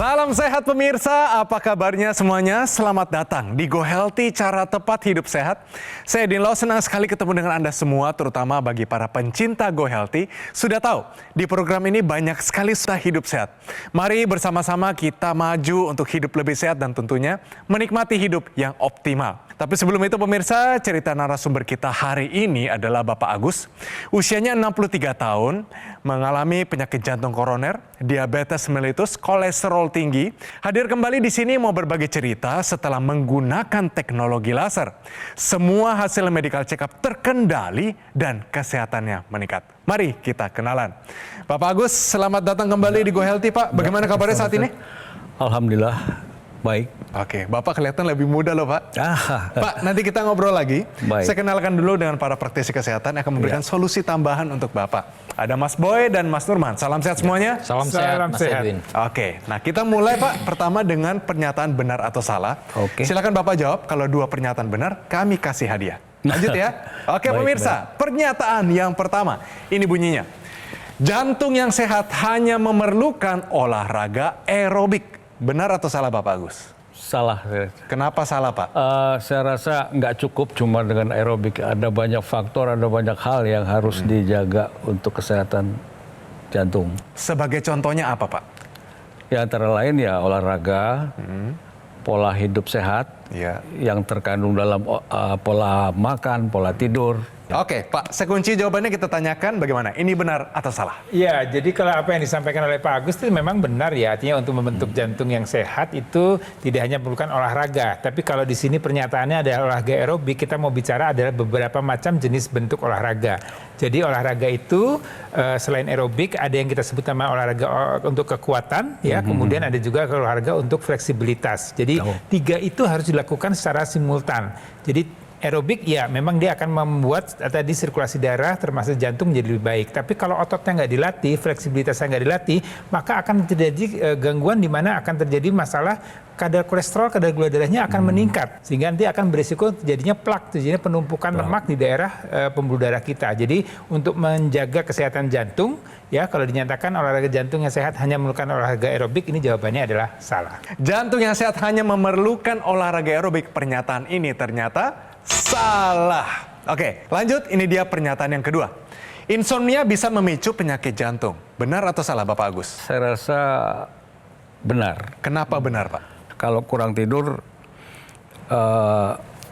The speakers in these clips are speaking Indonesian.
Salam sehat pemirsa, apa kabarnya semuanya? Selamat datang di Go Healthy, cara tepat hidup sehat. Saya Dinlo, senang sekali ketemu dengan Anda semua, terutama bagi para pencinta Go Healthy. Sudah tahu, di program ini banyak sekali sudah hidup sehat. Mari bersama-sama kita maju untuk hidup lebih sehat dan tentunya menikmati hidup yang optimal. Tapi sebelum itu pemirsa, cerita narasumber kita hari ini adalah Bapak Agus. Usianya 63 tahun, mengalami penyakit jantung koroner, diabetes mellitus, kolesterol tinggi. Hadir kembali di sini mau berbagi cerita setelah menggunakan teknologi laser. Semua hasil medical check up terkendali dan kesehatannya meningkat. Mari kita kenalan. Bapak Agus, selamat datang kembali di Go Healthy, Pak. Bagaimana kabarnya saat ini? Alhamdulillah, baik. Oke, Bapak kelihatan lebih muda loh, Pak. Pak, nanti kita ngobrol lagi. Baik. Saya kenalkan dulu dengan para praktisi kesehatan yang akan memberikan solusi tambahan untuk Bapak. Ada Mas Boy dan Mas Nurman. Salam sehat semuanya. Salam sehat, Mas Edwin. Oke, nah kita mulai Pak. Pertama dengan pernyataan benar atau salah. Oke. Silakan Bapak jawab. Kalau dua pernyataan benar, kami kasih hadiah. Lanjut ya. Oke, Baik, pemirsa. Pernyataan yang pertama. Ini bunyinya. Jantung yang sehat hanya memerlukan olahraga aerobik. Benar atau salah Bapak Agus? Salah. Kenapa salah Pak? Saya rasa nggak cukup cuma dengan aerobik. Ada banyak faktor, ada banyak hal yang harus dijaga untuk kesehatan jantung. Sebagai contohnya apa Pak? Ya antara lain ya olahraga, pola hidup sehat, Ya. yang terkandung dalam pola makan, pola tidur. Oke, Pak, sekunci jawabannya kita tanyakan bagaimana? Ini benar atau salah? Ya, jadi kalau apa yang disampaikan oleh Pak Agus itu memang benar ya. Artinya untuk membentuk jantung yang sehat itu tidak hanya memerlukan olahraga. Tapi kalau di sini pernyataannya adalah olahraga aerobik, kita mau bicara adalah beberapa macam jenis bentuk olahraga. Jadi olahraga itu selain aerobik ada yang kita sebut nama olahraga untuk kekuatan, ya. Kemudian ada juga olahraga untuk fleksibilitas. Jadi tiga itu harus dilakukan secara simultan. Jadi aerobik ya memang dia akan membuat tadi sirkulasi darah termasuk jantung menjadi lebih baik. Tapi kalau ototnya nggak dilatih, fleksibilitasnya nggak dilatih, maka akan terjadi gangguan di mana akan terjadi masalah kadar kolesterol, kadar gula darahnya akan meningkat. Sehingga nanti akan berisiko terjadinya plak, terjadinya penumpukan lemak di daerah pembuluh darah kita. Jadi untuk menjaga kesehatan jantung, ya kalau dinyatakan olahraga jantung yang sehat hanya memerlukan olahraga aerobik, ini jawabannya adalah salah. Jantung yang sehat hanya memerlukan olahraga aerobik. Pernyataan ini ternyata salah. Oke, lanjut. Ini dia pernyataan yang kedua. Insomnia bisa memicu penyakit jantung. Benar atau salah Bapak Agus? Saya rasa benar. Kenapa benar Pak? Kalau kurang tidur,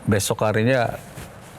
besok harinya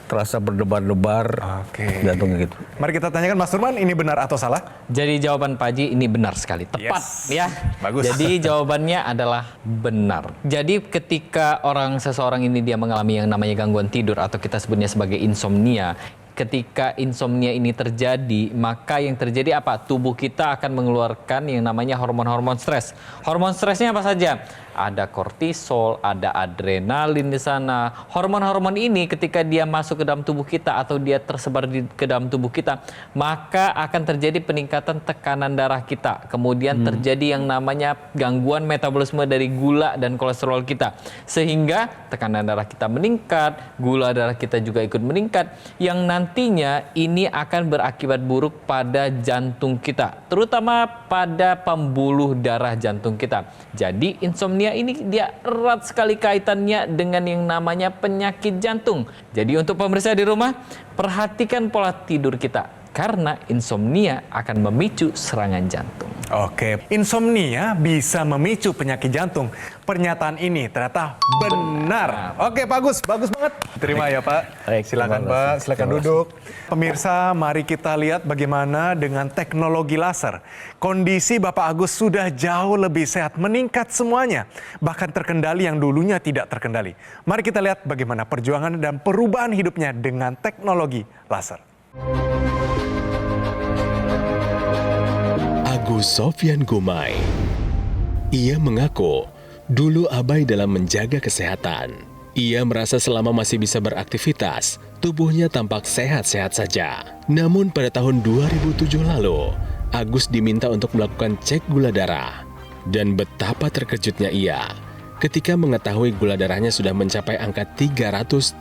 terasa berdebar-debar, Oke. jantungnya gitu. Mari kita tanyakan Mas Nurman, ini benar atau salah? Jadi jawaban Pak Haji ini benar sekali, tepat ya. Bagus. Jadi jawabannya adalah benar. Jadi ketika seseorang ini dia mengalami yang namanya gangguan tidur atau kita sebutnya sebagai insomnia, ketika insomnia ini terjadi, maka yang terjadi apa? Tubuh kita akan mengeluarkan yang namanya hormon-hormon stres. Hormon stresnya apa saja? Ada kortisol, ada adrenalin di sana. Hormon-hormon ini ketika dia masuk ke dalam tubuh kita atau dia tersebar ke dalam tubuh kita, maka akan terjadi peningkatan tekanan darah kita. Kemudian terjadi yang namanya gangguan metabolisme dari gula dan kolesterol kita. Sehingga tekanan darah kita meningkat, gula darah kita juga ikut meningkat, yang nantinya ini akan berakibat buruk pada jantung kita, terutama pada pembuluh darah jantung kita. Jadi insomnia ini dia erat sekali kaitannya dengan yang namanya penyakit jantung. Jadi untuk pemirsa di rumah, perhatikan pola tidur kita karena insomnia akan memicu serangan jantung. Oke, insomnia bisa memicu penyakit jantung. Pernyataan ini ternyata benar. Oke, Pak Agus, bagus banget. Terima ya Pak. Baik, Silakan terima Pak, kasih. silakan duduk. Pemirsa, mari kita lihat bagaimana dengan teknologi laser. Kondisi Bapak Agus sudah jauh lebih sehat, meningkat semuanya. Bahkan terkendali yang dulunya tidak terkendali. Mari kita lihat bagaimana perjuangan dan perubahan hidupnya dengan teknologi laser. Agus Sofyan Gumai. Ia mengaku dulu abai dalam menjaga kesehatan. Ia merasa selama masih bisa beraktivitas, tubuhnya tampak sehat-sehat saja. Namun pada tahun 2007 lalu, Agus diminta untuk melakukan cek gula darah. Dan betapa terkejutnya ia ketika mengetahui gula darahnya sudah mencapai angka 330.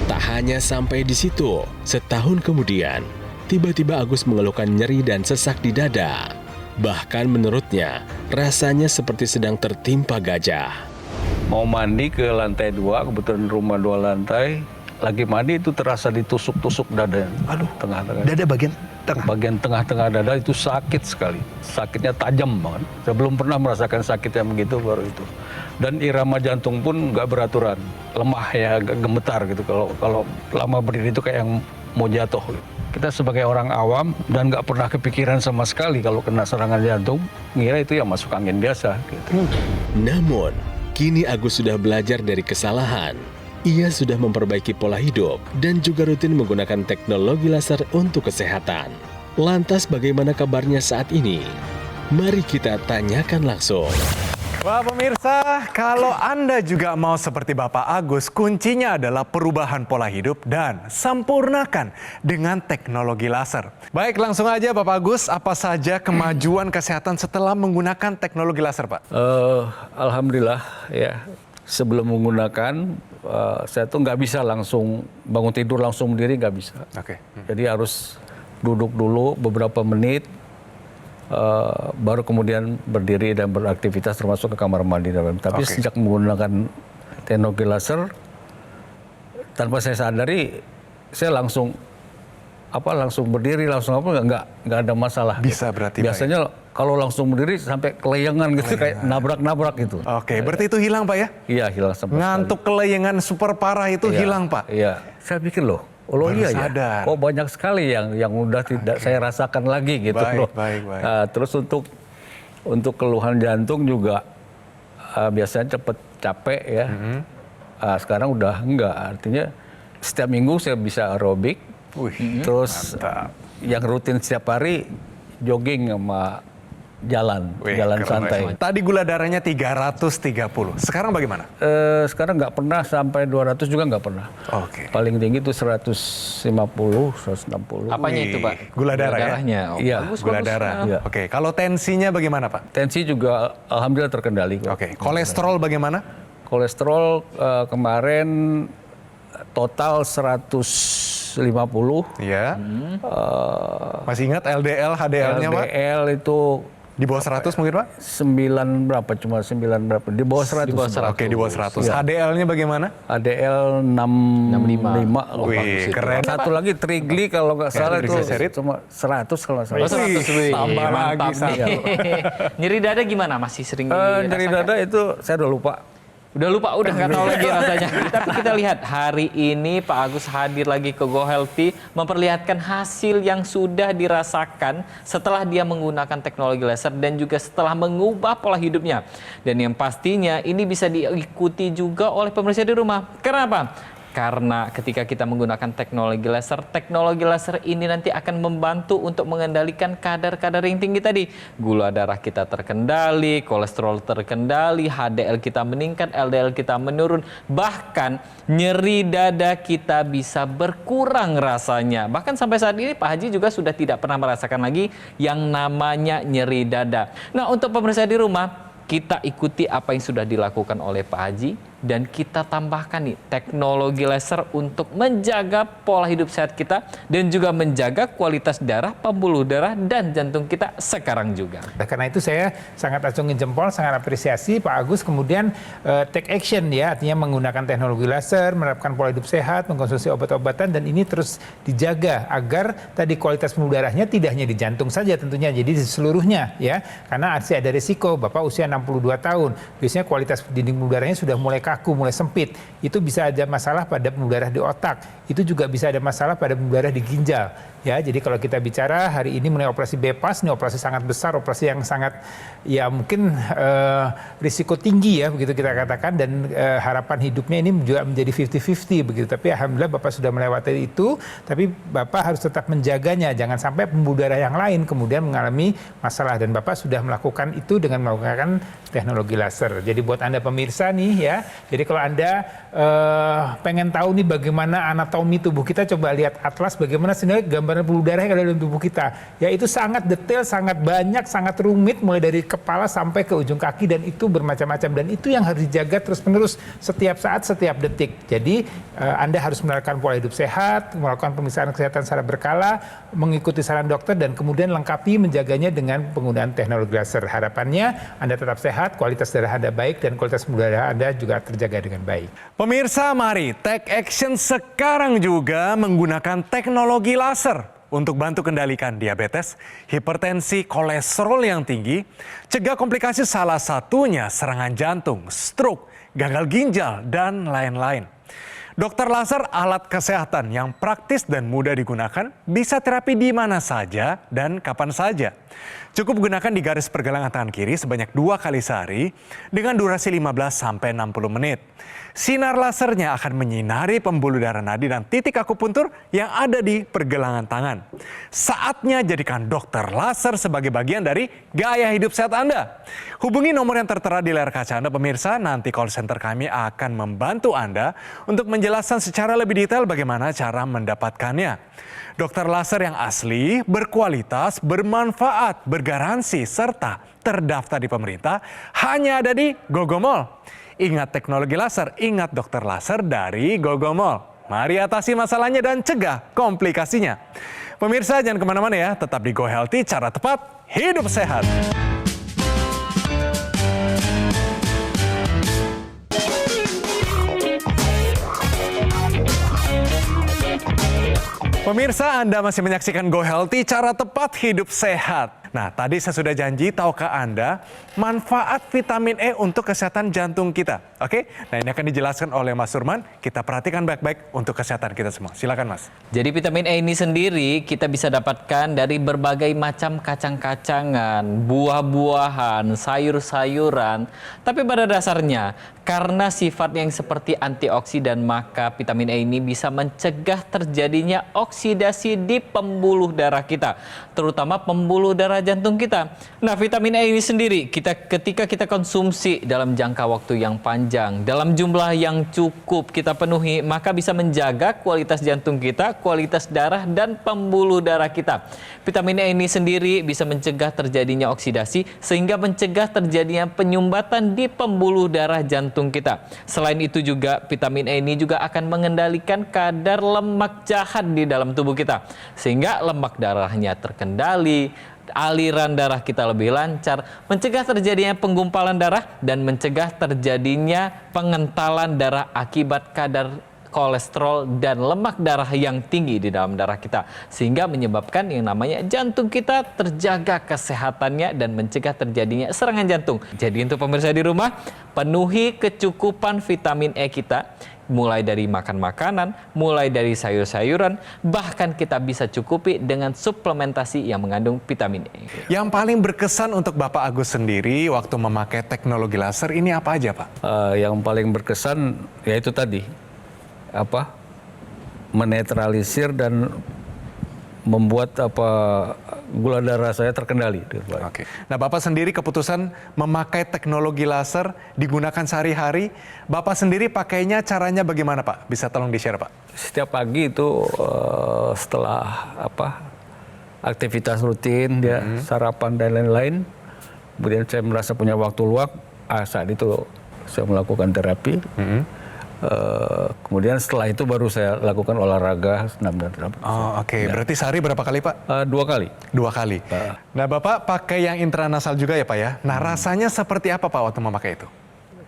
Tak hanya sampai di situ, setahun kemudian, tiba-tiba Agus mengeluhkan nyeri dan sesak di dada. Bahkan menurutnya, rasanya seperti sedang tertimpa gajah. Mau mandi ke lantai 2, kebetulan rumah 2 lantai. Lagi mandi itu terasa ditusuk-tusuk dada. Aduh, Tengah-tengah. dada bagian tengah. Bagian tengah-tengah dada itu sakit sekali. Sakitnya tajam banget. Saya belum pernah merasakan sakit yang begitu baru itu. Dan irama jantung pun nggak beraturan. Lemah ya, agak gemetar gitu. Kalau lama berdiri itu kayak yang mau jatuh. Kita sebagai orang awam dan nggak pernah kepikiran sama sekali kalau kena serangan jantung, ngira itu ya masuk angin biasa. Gitu. Namun, kini Agus sudah belajar dari kesalahan. Ia sudah memperbaiki pola hidup dan juga rutin menggunakan teknologi laser untuk kesehatan. Lantas bagaimana kabarnya saat ini? Mari kita tanyakan langsung. Wah pemirsa, kalau Anda juga mau seperti Bapak Agus, kuncinya adalah perubahan pola hidup dan sempurnakan dengan teknologi laser. Baik, langsung aja Bapak Agus, apa saja kemajuan kesehatan setelah menggunakan teknologi laser, Pak? Alhamdulillah ya. Sebelum menggunakan, saya tuh nggak bisa langsung bangun tidur langsung berdiri, nggak bisa. Oke. Jadi harus duduk dulu beberapa menit, baru kemudian berdiri dan beraktivitas termasuk ke kamar mandi. Tapi sejak menggunakan teknologi laser, tanpa saya sadari, saya langsung berdiri, langsung nggak ada masalah. Bisa berarti. Biasanya kalau langsung berdiri sampai kelayangan gitu, kayak nabrak-nabrak gitu. Oke, berarti itu hilang Pak ya? Iya, hilang sama Ngantuk kelayangan super parah itu hilang Pak? Iya, saya pikir loh, iya sadar. ya, kok banyak sekali yang udah tidak saya rasakan lagi gitu loh. Baik. Terus untuk keluhan jantung juga biasanya cepet capek ya. Sekarang udah enggak, artinya setiap minggu saya bisa aerobik. Terus mantap. yang rutin setiap hari jogging sama jalan Keren. santai. Tadi gula darahnya 330, sekarang bagaimana? Sekarang nggak pernah sampai 200 juga nggak pernah. Oke. Paling tinggi itu 150, 160. Apanya itu, Pak? Gula darah ya? Darahnya. Oh, Iya, bagus, Gula bagus. darah. Iya. Oke, kalau tensinya bagaimana Pak? Tensi juga alhamdulillah terkendali kok. Oke, kolesterol bagaimana? Kolesterol kemarin total 150. Iya. Masih ingat LDL, HDL-nya Pak? LDL itu Di bawah 100 mungkin Pak? 9 berapa? Cuma 9 berapa? Di bawah 100. Di bawah 100. Oke, di bawah 100. Iya. HDL-nya bagaimana? ADL 65. Oh, Wih, bagus itu. keren. Satu lagi trigli kalau nggak salah itu triglycerid. cuma 100 kalau nggak salah. Oh, 100. Wih, tambah mantap lagi nih. Nyeri dada gimana? Masih sering Nyeri dirasakan? dada itu saya udah lupa. Udah lupa, udah nggak tahu lagi rasanya. Tapi kita lihat hari ini Pak Agus hadir lagi ke Go Healthy memperlihatkan hasil yang sudah dirasakan setelah dia menggunakan teknologi laser dan juga setelah mengubah pola hidupnya. Dan yang pastinya ini bisa diikuti juga oleh pemirsa di rumah. Kenapa? Karena ketika kita menggunakan teknologi laser ini nanti akan membantu untuk mengendalikan kadar-kadar yang tinggi tadi. Gula darah kita terkendali, kolesterol terkendali, HDL kita meningkat, LDL kita menurun. Bahkan nyeri dada kita bisa berkurang rasanya. Bahkan sampai saat ini Pak Haji juga sudah tidak pernah merasakan lagi yang namanya nyeri dada. Nah, untuk pemirsa di rumah, kita ikuti apa yang sudah dilakukan oleh Pak Haji dan kita tambahkan nih teknologi laser untuk menjaga pola hidup sehat kita dan juga menjaga kualitas darah, pembuluh darah dan jantung kita sekarang juga. Karena itu saya sangat acungin jempol, sangat apresiasi Pak Agus kemudian take action ya, artinya menggunakan teknologi laser, menerapkan pola hidup sehat, mengkonsumsi obat-obatan dan ini terus dijaga agar tadi kualitas pembuluh darahnya tidak hanya di jantung saja tentunya, jadi di seluruhnya ya. Karena masih ada risiko Bapak usia 62 tahun, biasanya kualitas dinding pembuluh darahnya sudah mulai kaku, mulai sempit. Itu bisa ada masalah pada pembuluh darah di otak. Itu juga bisa ada masalah pada pembuluh darah di ginjal. Ya, jadi kalau kita bicara hari ini mengenai operasi bypass, ini operasi sangat besar, operasi yang sangat ya mungkin risiko tinggi ya begitu kita katakan dan harapan hidupnya ini juga menjadi 50-50 begitu. Tapi alhamdulillah Bapak sudah melewati itu, tapi Bapak harus tetap menjaganya jangan sampai pembuluh darah yang lain kemudian mengalami masalah dan Bapak sudah melakukan itu dengan menggunakan teknologi laser. Jadi buat Anda pemirsa nih ya, jadi kalau Anda pengen tahu nih bagaimana anatomi tubuh kita, coba lihat atlas bagaimana sebenarnya gambar gambaran pembuluh darah yang ada dalam tubuh kita. Ya itu sangat detail, sangat banyak, sangat rumit mulai dari kepala sampai ke ujung kaki dan itu bermacam-macam dan itu yang harus dijaga terus-menerus setiap saat, setiap detik. Jadi Anda harus menerapkan pola hidup sehat, melakukan pemeriksaan kesehatan secara berkala, mengikuti saran dokter dan kemudian lengkapi menjaganya dengan penggunaan teknologi laser. Harapannya Anda tetap sehat, kualitas darah Anda baik dan kualitas pembuluh darah Anda juga terjaga dengan baik. Pemirsa, mari take action sekarang juga menggunakan teknologi laser untuk bantu kendalikan diabetes, hipertensi, kolesterol yang tinggi, cegah komplikasi salah satunya serangan jantung, stroke, gagal ginjal, dan lain-lain. Dokter laser alat kesehatan yang praktis dan mudah digunakan, bisa terapi di mana saja dan kapan saja. Cukup gunakan di garis pergelangan tangan kiri sebanyak 2 kali sehari dengan durasi 15-60 menit. Sinar lasernya akan menyinari pembuluh darah nadi dan titik akupuntur yang ada di pergelangan tangan. Saatnya jadikan dokter laser sebagai bagian dari gaya hidup sehat Anda. Hubungi nomor yang tertera di layar kaca Anda pemirsa, nanti call center kami akan membantu Anda untuk menjelaskan secara lebih detail bagaimana cara mendapatkannya. Dokter laser yang asli, berkualitas, bermanfaat, bergaransi, serta terdaftar di pemerintah hanya ada di Gogomall. Ingat teknologi laser, ingat dokter laser dari Gogomall. Mari atasi masalahnya dan cegah komplikasinya. Pemirsa jangan kemana-mana ya, tetap di Go Healthy, cara tepat, hidup sehat. Pemirsa, Anda masih menyaksikan Go Healthy, cara tepat hidup sehat. Nah, tadi saya sudah janji, tahukah Anda manfaat vitamin E untuk kesehatan jantung kita? Oke, nah ini akan dijelaskan oleh Mas Surman. Kita perhatikan baik-baik untuk kesehatan kita semua. Silakan Mas. Jadi vitamin E ini sendiri kita bisa dapatkan dari berbagai macam kacang-kacangan, buah-buahan, sayur-sayuran. Tapi pada dasarnya, karena sifat yang seperti antioksidan, maka vitamin E ini bisa mencegah terjadinya oksidasi di pembuluh darah kita, terutama pembuluh darah jantung kita. Nah, vitamin E ini sendiri ketika kita konsumsi dalam jangka waktu yang panjang, dalam jumlah yang cukup kita penuhi, maka bisa menjaga kualitas jantung kita, kualitas darah dan pembuluh darah kita. Vitamin E ini sendiri bisa mencegah terjadinya oksidasi sehingga mencegah terjadinya penyumbatan di pembuluh darah jantung kita. Selain itu juga vitamin E ini juga akan mengendalikan kadar lemak jahat di dalam tubuh kita sehingga lemak darahnya terkendali, aliran darah kita lebih lancar, mencegah terjadinya penggumpalan darah dan mencegah terjadinya pengentalan darah akibat kadar kolesterol dan lemak darah yang tinggi di dalam darah kita sehingga menyebabkan yang namanya jantung kita terjaga kesehatannya dan mencegah terjadinya serangan jantung. Jadi untuk pemirsa di rumah, penuhi kecukupan vitamin E kita mulai dari makan makanan, mulai dari sayur-sayuran, bahkan kita bisa cukupi dengan suplementasi yang mengandung vitamin E. Yang paling berkesan untuk Bapak Agus sendiri waktu memakai teknologi laser ini apa aja Pak? Yang paling berkesan yaitu tadi menetralisir dan membuat gula darah saya terkendali. Oke. Nah, Bapak sendiri keputusan memakai teknologi laser digunakan sehari-hari. Bapak sendiri pakainya caranya bagaimana, Pak? Bisa tolong di-share, Pak? Setiap pagi itu setelah aktivitas rutin, sarapan dan lain-lain, kemudian saya merasa punya waktu luang, saat itu saya melakukan terapi. Kemudian setelah itu baru saya lakukan olahraga senam dan terapi. Oh, oke. Berarti sehari berapa kali, Pak? 2 kali. 2 kali. Nah, Bapak pakai yang intranasal juga ya, Pak ya? Nah, rasanya seperti apa, Pak, waktu memakai itu?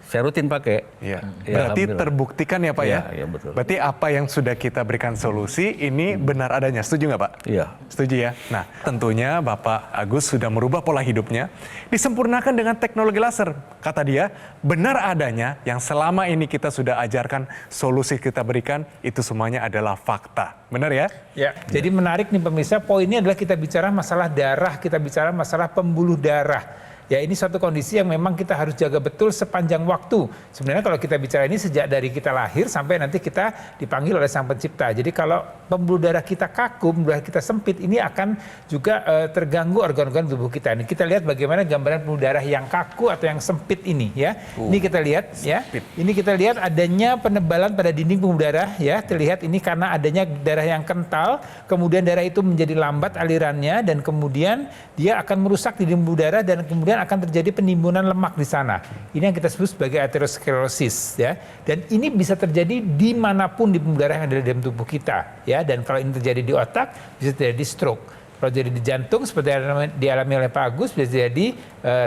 Saya rutin pakai. Iya. Ya, Berarti terbuktikan ya, Pak ya? Iya, betul. Berarti apa yang sudah kita berikan solusi ini benar adanya. Setuju nggak, Pak? Iya. Setuju ya? Nah, tentunya Bapak Agus sudah merubah pola hidupnya, disempurnakan dengan teknologi laser. Kata dia, benar adanya yang selama ini kita sudah ajarkan, solusi kita berikan, itu semuanya adalah fakta. Benar ya? Ya, jadi menarik nih pemirsa, poinnya adalah kita bicara masalah darah, kita bicara masalah pembuluh darah. Ya ini suatu kondisi yang memang kita harus jaga betul sepanjang waktu. Sebenarnya kalau kita bicara ini sejak dari kita lahir sampai nanti kita dipanggil oleh Sang Pencipta. Jadi kalau pembuluh darah kita kaku, pembuluh darah kita sempit, ini akan juga terganggu organ-organ tubuh kita. Ini kita lihat bagaimana gambaran pembuluh darah yang kaku atau yang sempit ini ya. Ini kita lihat ya. Ini kita lihat adanya penebalan pada dinding pembuluh darah ya. Terlihat ini karena adanya darah yang kental, kemudian darah itu menjadi lambat alirannya dan kemudian dia akan merusak dinding pembuluh darah dan kemudian akan terjadi penimbunan lemak di sana. Ini yang kita sebut sebagai aterosklerosis ya. Dan ini bisa terjadi dimanapun di pembuluh darah yang ada di dalam tubuh kita ya. Dan kalau ini terjadi di otak bisa terjadi stroke. Kalau terjadi di jantung seperti yang dialami oleh Pak Agus bisa terjadi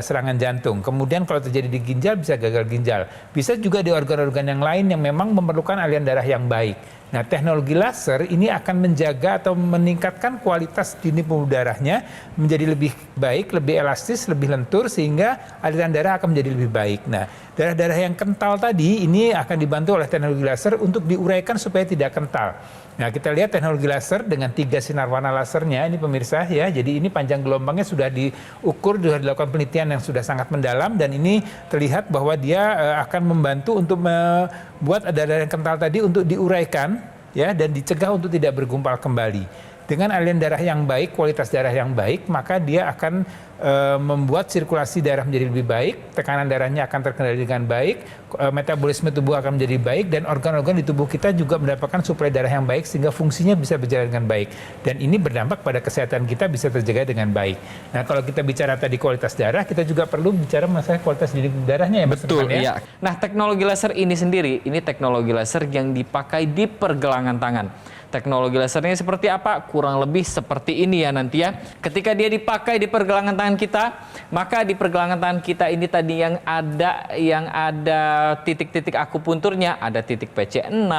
serangan jantung. Kemudian kalau terjadi di ginjal bisa gagal ginjal. Bisa juga di organ-organ yang lain yang memang memerlukan aliran darah yang baik. Nah, teknologi laser ini akan menjaga atau meningkatkan kualitas dinding pembuluh darahnya menjadi lebih baik, lebih elastis, lebih lentur sehingga aliran darah akan menjadi lebih baik. Nah, darah-darah yang kental tadi ini akan dibantu oleh teknologi laser untuk diuraikan supaya tidak kental. Nah, kita lihat teknologi laser dengan 3 sinar warna lasernya ini pemirsa ya. Jadi ini panjang gelombangnya sudah diukur, sudah dilakukan penelitian yang sudah sangat mendalam dan ini terlihat bahwa dia akan membantu untuk membuat darah yang kental tadi untuk diuraikan ya dan dicegah untuk tidak bergumpal kembali. Dengan aliran darah yang baik, kualitas darah yang baik, maka dia akan membuat sirkulasi darah menjadi lebih baik, tekanan darahnya akan terkendali dengan baik, metabolisme tubuh akan menjadi baik, dan organ-organ di tubuh kita juga mendapatkan suplai darah yang baik sehingga fungsinya bisa berjalan dengan baik. Dan ini berdampak pada kesehatan kita bisa terjaga dengan baik. Nah, kalau kita bicara tadi kualitas darah, kita juga perlu bicara masalah kualitas dinding darahnya ya, Mas Betul, Irfan, ya. iya. Nah, teknologi laser ini sendiri, ini teknologi laser yang dipakai di pergelangan tangan. Teknologi lasernya seperti apa? Kurang lebih seperti ini ya nanti ya. Ketika dia dipakai di pergelangan tangan kita, maka di pergelangan tangan kita ini tadi yang ada titik-titik akupunturnya, ada titik PC6,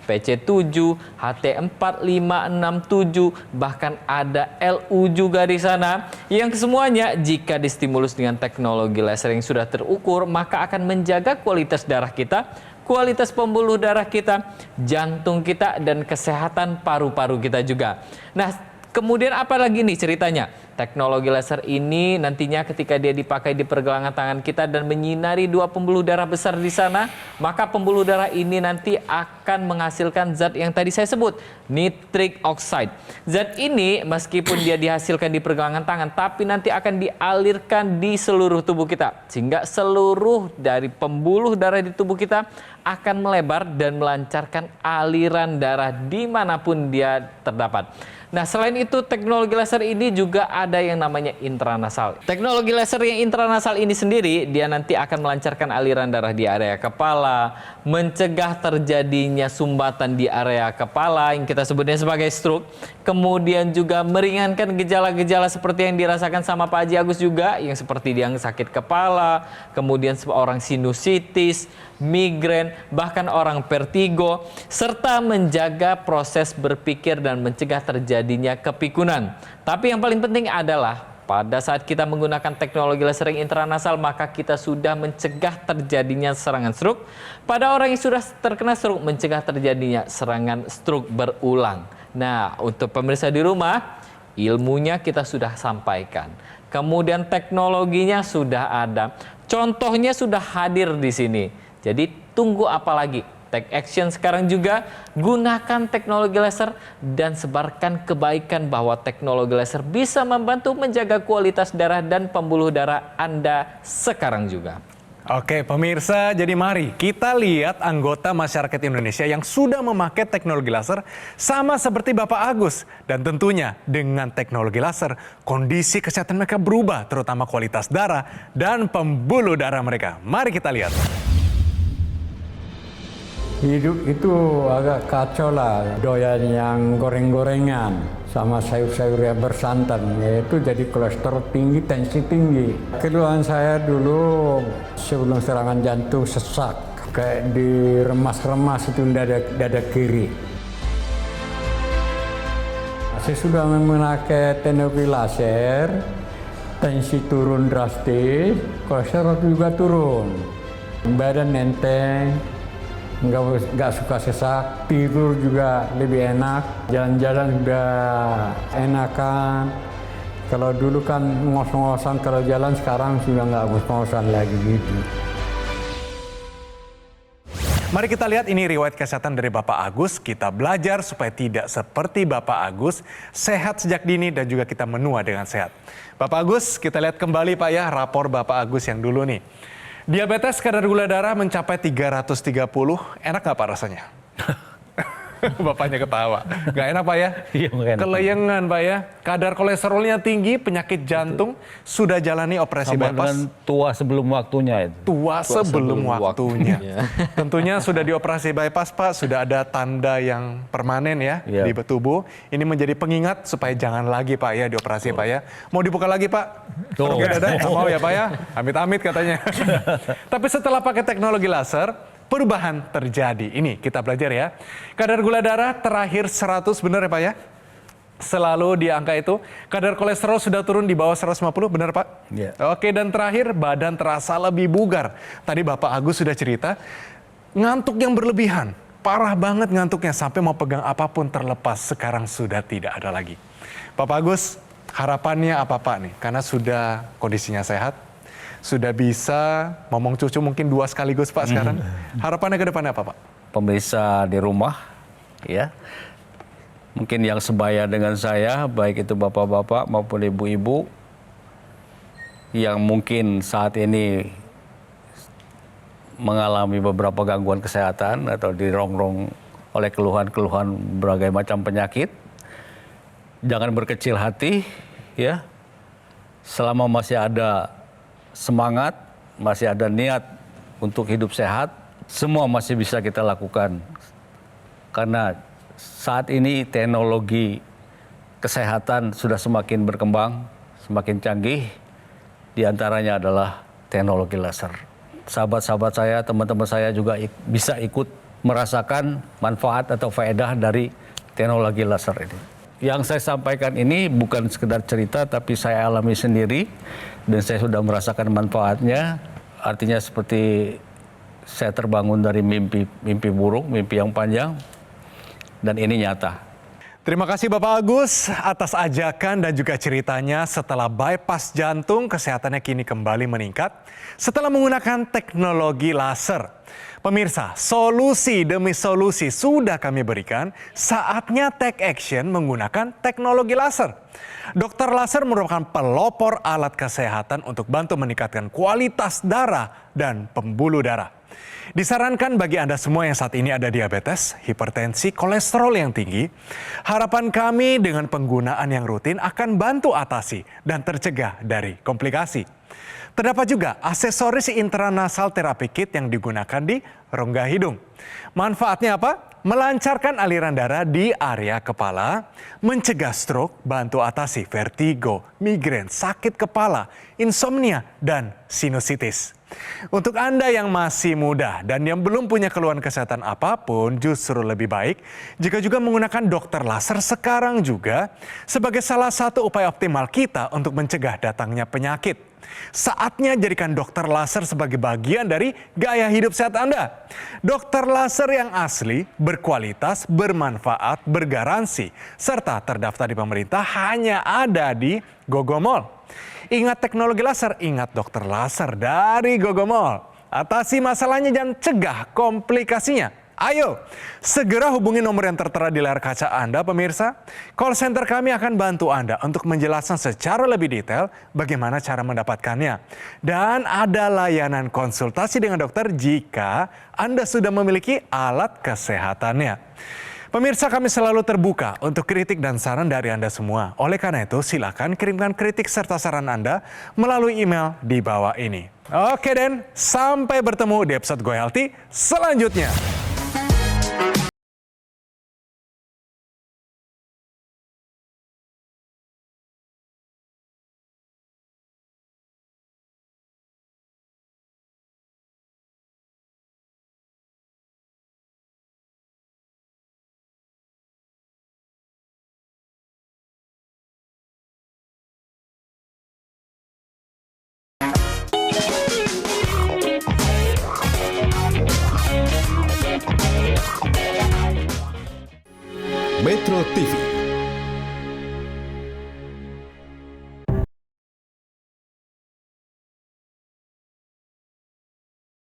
PC7, HT4, 5, 6, 7, bahkan ada LU juga di sana. Yang kesemuanya jika distimulus dengan teknologi laser yang sudah terukur, maka akan menjaga kualitas darah kita, kualitas pembuluh darah kita, jantung kita, dan kesehatan paru-paru kita juga. Nah, kemudian apa lagi nih ceritanya? Teknologi laser ini nantinya ketika dia dipakai di pergelangan tangan kita dan menyinari 2 pembuluh darah besar di sana, maka pembuluh darah ini nanti akan menghasilkan zat yang tadi saya sebut, nitric oxide. Zat ini meskipun dia dihasilkan di pergelangan tangan, tapi nanti akan dialirkan di seluruh tubuh kita. Sehingga seluruh dari pembuluh darah di tubuh kita akan melebar dan melancarkan aliran darah dimanapun dia terdapat. Nah, selain itu teknologi laser ini juga ada yang namanya intranasal. Teknologi laser yang intranasal ini sendiri, dia nanti akan melancarkan aliran darah di area kepala, mencegah terjadinya sumbatan di area kepala yang kita sebutnya sebagai stroke, kemudian juga meringankan gejala-gejala seperti yang dirasakan sama Pak Haji Agus juga, yang seperti yang sakit kepala, kemudian orang sinusitis, migrain, bahkan orang vertigo, serta menjaga proses berpikir dan mencegah terjadinya kepikunan. Tapi yang paling penting adalah pada saat kita menggunakan teknologi laser yang intranasal, maka kita sudah mencegah terjadinya serangan stroke. Pada orang yang sudah terkena stroke, mencegah terjadinya serangan stroke berulang. Nah, untuk pemirsa di rumah, ilmunya kita sudah sampaikan. Kemudian teknologinya sudah ada. Contohnya sudah hadir di sini. Jadi tunggu apa lagi? Take action sekarang juga, gunakan teknologi laser dan sebarkan kebaikan bahwa teknologi laser bisa membantu menjaga kualitas darah dan pembuluh darah Anda sekarang juga. Oke pemirsa, jadi mari kita lihat anggota masyarakat Indonesia yang sudah memakai teknologi laser sama seperti Bapak Agus. Dan tentunya dengan teknologi laser, kondisi kesehatan mereka berubah, terutama kualitas darah dan pembuluh darah mereka. Mari kita lihat. Hidup itu agak kacau lah, doyan yang goreng-gorengan sama sayur-sayur yang bersantan, itu jadi kolesterol tinggi, tensi tinggi. Keluhan saya dulu sebelum serangan jantung sesak, kayak diremas-remas itu dada kiri. Saya sudah memakai teknologi laser, tensi turun drastis, kolesterol juga turun, badan enteng. Nggak suka sesak, tidur juga lebih enak, jalan-jalan juga enakan, Kalau dulu kan ngos-ngosan kalau jalan, sekarang sudah nggak ngos-ngosan lagi gitu. Mari kita lihat ini riwayat kesehatan dari Bapak Agus. Kita belajar supaya tidak seperti Bapak Agus, sehat sejak dini dan juga kita menua dengan sehat. Bapak Agus, kita lihat kembali Pak ya rapor Bapak Agus yang dulu nih. Diabetes, kadar gula darah mencapai 330. Enak nggak Pak rasanya? Bapaknya ketawa. Nggak enak Pak ya? Iya, nggak enak. Keleyengan Pak ya. Kadar kolesterolnya tinggi, penyakit jantung, sudah jalani operasi Sama bypass. dengan tua sebelum waktunya itu. Tua sebelum waktunya. waktunya. Tentunya sudah dioperasi bypass Pak, sudah ada tanda yang permanen ya Iya. di tubuh. Ini menjadi pengingat supaya jangan lagi Pak ya dioperasi Pak ya. Mau dibuka lagi Pak? Tuh. Oke, nggak mau ya Pak ya? Amit-amit katanya. Tapi setelah pakai teknologi laser, perubahan terjadi. Ini kita belajar ya. Kadar gula darah terakhir 100, benar ya Pak ya? Selalu di angka itu. Kadar kolesterol sudah turun di bawah 150, benar Pak? Iya. Oke, dan terakhir badan terasa lebih bugar. Tadi Bapak Agus sudah cerita, ngantuk yang berlebihan. Parah banget ngantuknya, sampai mau pegang apapun terlepas. Sekarang sudah tidak ada lagi. Bapak Agus, harapannya apa Pak nih? Karena sudah kondisinya sehat, sudah bisa ngomong cucu mungkin 2 sekaligus Pak sekarang. Harapannya ke depannya apa Pak? Pemirsa di rumah, ya, mungkin yang sebaya dengan saya, baik itu bapak-bapak maupun ibu-ibu, yang mungkin saat ini mengalami beberapa gangguan kesehatan atau dirongrong oleh keluhan-keluhan berbagai macam penyakit, jangan berkecil hati, ya. Selama masih ada semangat, masih ada niat untuk hidup sehat, semua masih bisa kita lakukan. Karena saat ini teknologi kesehatan sudah semakin berkembang, semakin canggih, diantaranya adalah teknologi laser. Sahabat-sahabat saya, teman-teman saya juga bisa ikut merasakan manfaat atau faedah dari teknologi laser ini. Yang saya sampaikan ini bukan sekedar cerita, tapi saya alami sendiri dan saya sudah merasakan manfaatnya. Artinya seperti saya terbangun dari mimpi buruk, mimpi yang panjang, dan ini nyata. Terima kasih Bapak Agus atas ajakan dan juga ceritanya. Setelah bypass jantung, kesehatannya kini kembali meningkat setelah menggunakan teknologi laser. Pemirsa, solusi demi solusi sudah kami berikan, saatnya take action menggunakan teknologi laser. Dokter laser merupakan pelopor alat kesehatan untuk bantu meningkatkan kualitas darah dan pembuluh darah. Disarankan bagi Anda semua yang saat ini ada diabetes, hipertensi, kolesterol yang tinggi, harapan kami dengan penggunaan yang rutin akan bantu atasi dan tercegah dari komplikasi. Terdapat juga aksesoris intranasal therapy kit yang digunakan di rongga hidung. Manfaatnya apa? Melancarkan aliran darah di area kepala, mencegah stroke, bantu atasi vertigo, migrain, sakit kepala, insomnia, dan sinusitis. Untuk Anda yang masih muda dan yang belum punya keluhan kesehatan apapun, justru lebih baik jika juga menggunakan dokter laser sekarang juga sebagai salah satu upaya optimal kita untuk mencegah datangnya penyakit. Saatnya jadikan dokter laser sebagai bagian dari gaya hidup sehat Anda. Dokter laser yang asli, berkualitas, bermanfaat, bergaransi, serta terdaftar di pemerintah hanya ada di Gogomall. Ingat teknologi laser, ingat dokter laser dari Gogomall. Atasi masalahnya dan cegah komplikasinya. Ayo, segera hubungi nomor yang tertera di layar kaca Anda, pemirsa. Call center kami akan bantu Anda untuk menjelaskan secara lebih detail bagaimana cara mendapatkannya. Dan ada layanan konsultasi dengan dokter jika Anda sudah memiliki alat kesehatannya. Pemirsa, kami selalu terbuka untuk kritik dan saran dari Anda semua. Oleh karena itu, silakan kirimkan kritik serta saran Anda melalui email di bawah ini. Oke Den, sampai bertemu di episode Go Healthy selanjutnya. Metro TV